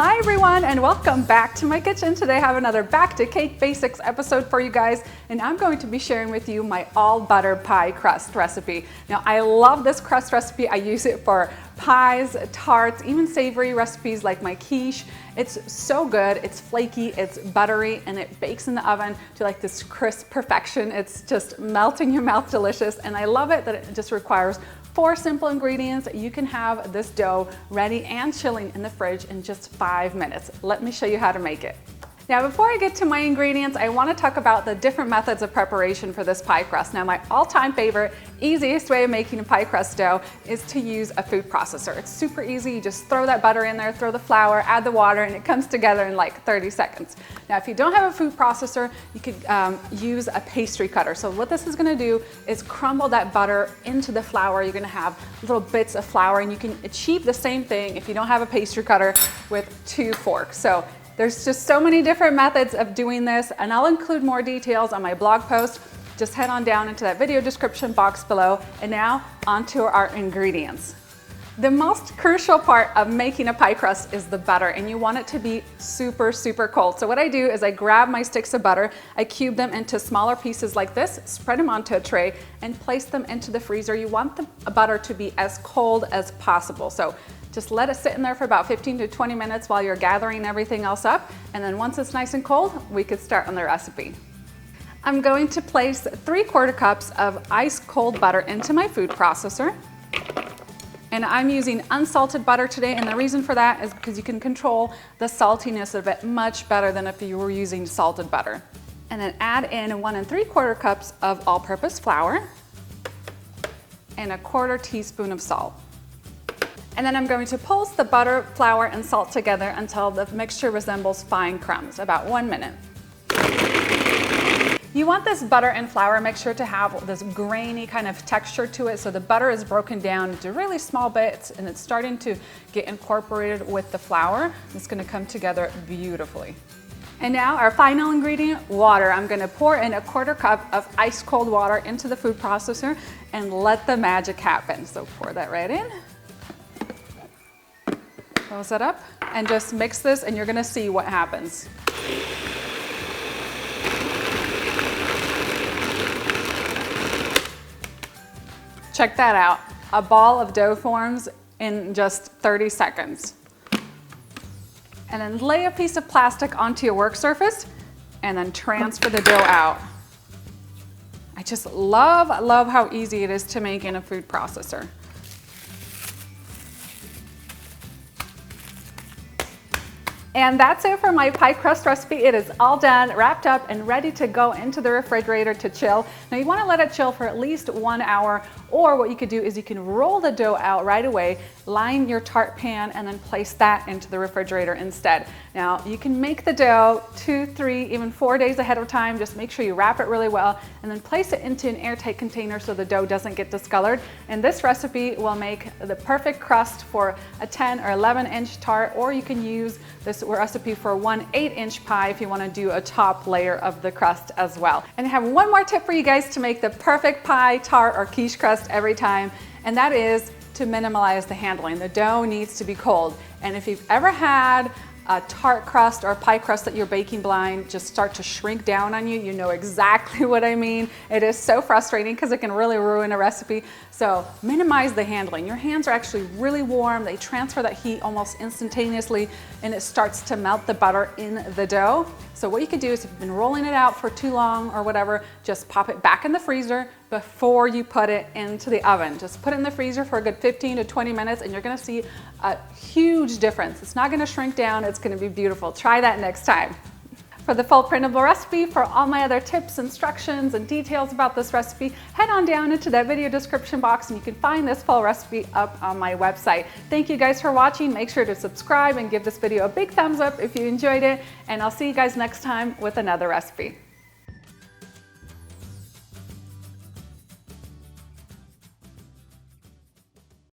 Hi everyone, and welcome back to my kitchen. Today I have another Back to Cake Basics episode for you guys, and I'm going to be sharing with you my all butter pie crust recipe. Now I love this crust recipe. I use it for pies, tarts, even savory recipes like my quiche. It's so good, it's flaky, it's buttery, and it bakes in the oven to like this crisp perfection. It's just melt in your mouth delicious, and I love it that it just requires 4 simple ingredients. You can have this dough ready and chilling in the fridge in just 5 minutes. Let me show you how to make it. Now, before I get to my ingredients, I want to talk about the different methods of preparation for this pie crust. Now, my all-time favorite, easiest way of making a pie crust dough is to use a food processor. It's super easy. You just throw that butter in there, throw the flour, add the water, and it comes together in like 30 seconds. Now, if you don't have a food processor, you could use a pastry cutter. So what this is going to do is crumble that butter into the flour. You're going to have little bits of flour, and you can achieve the same thing if you don't have a pastry cutter with 2 forks. So there's just so many different methods of doing this, and I'll include more details on my blog post. Just head on down into that video description box below. And now onto our ingredients. The most crucial part of making a pie crust is the butter, and you want it to be super, super cold. So what I do is I grab my sticks of butter, I cube them into smaller pieces like this, spread them onto a tray, and place them into the freezer. You want the butter to be as cold as possible. So just let it sit in there for about 15 to 20 minutes while you're gathering everything else up. And then once it's nice and cold, we could start on the recipe. I'm going to place 3/4 cups of ice cold butter into my food processor. And I'm using unsalted butter today, and the reason for that is because you can control the saltiness of it much better than if you were using salted butter. And then add in 1 3/4 cups of all-purpose flour and 1/4 teaspoon of salt. And then I'm going to pulse the butter, flour, and salt together until the mixture resembles fine crumbs, about 1 minute. You want this butter and flour mixture to have this grainy kind of texture to it, so the butter is broken down into really small bits and it's starting to get incorporated with the flour. It's going to come together beautifully. And now our final ingredient, water. I'm going to pour in 1/4 cup of ice cold water into the food processor and let the magic happen. So pour that right in. Close it up and just mix this, and you're going to see what happens. Check that out. A ball of dough forms in just 30 seconds. And then lay a piece of plastic onto your work surface and then transfer the dough out. I just love how easy it is to make in a food processor. And that's it for my pie crust recipe. It is all done, wrapped up, and ready to go into the refrigerator to chill. Now you want to let it chill for at least 1 hour, or what you could do is you can roll the dough out right away, line your tart pan, and then place that into the refrigerator instead. Now you can make the dough 2, 3, even 4 days ahead of time. Just make sure you wrap it really well and then place it into an airtight container so the dough doesn't get discolored. And this recipe will make the perfect crust for a 10 or 11-inch tart, or you can use this recipe for 1 8-inch pie if you want to do a top layer of the crust as well. And I have one more tip for you guys to make the perfect pie, tart, or quiche crust every time, and that is to minimize the handling. The dough needs to be cold, and if you've ever had a tart crust or a pie crust that you're baking blind just start to shrink down on you, you know exactly what I mean. It is so frustrating because it can really ruin a recipe. So minimize the handling. Your hands are actually really warm. They transfer that heat almost instantaneously, and it starts to melt the butter in the dough. So what you could do is if you've been rolling it out for too long or whatever, just pop it back in the freezer before you put it into the oven. Just put it in the freezer for a good 15 to 20 minutes, and you're gonna see a huge difference. It's not gonna shrink down, it's gonna be beautiful. Try that next time. For the full printable recipe, for all my other tips, instructions, and details about this recipe, head on down into that video description box and you can find this full recipe up on my website. Thank you guys for watching. Make sure to subscribe and give this video a big thumbs up if you enjoyed it, and I'll see you guys next time with another recipe.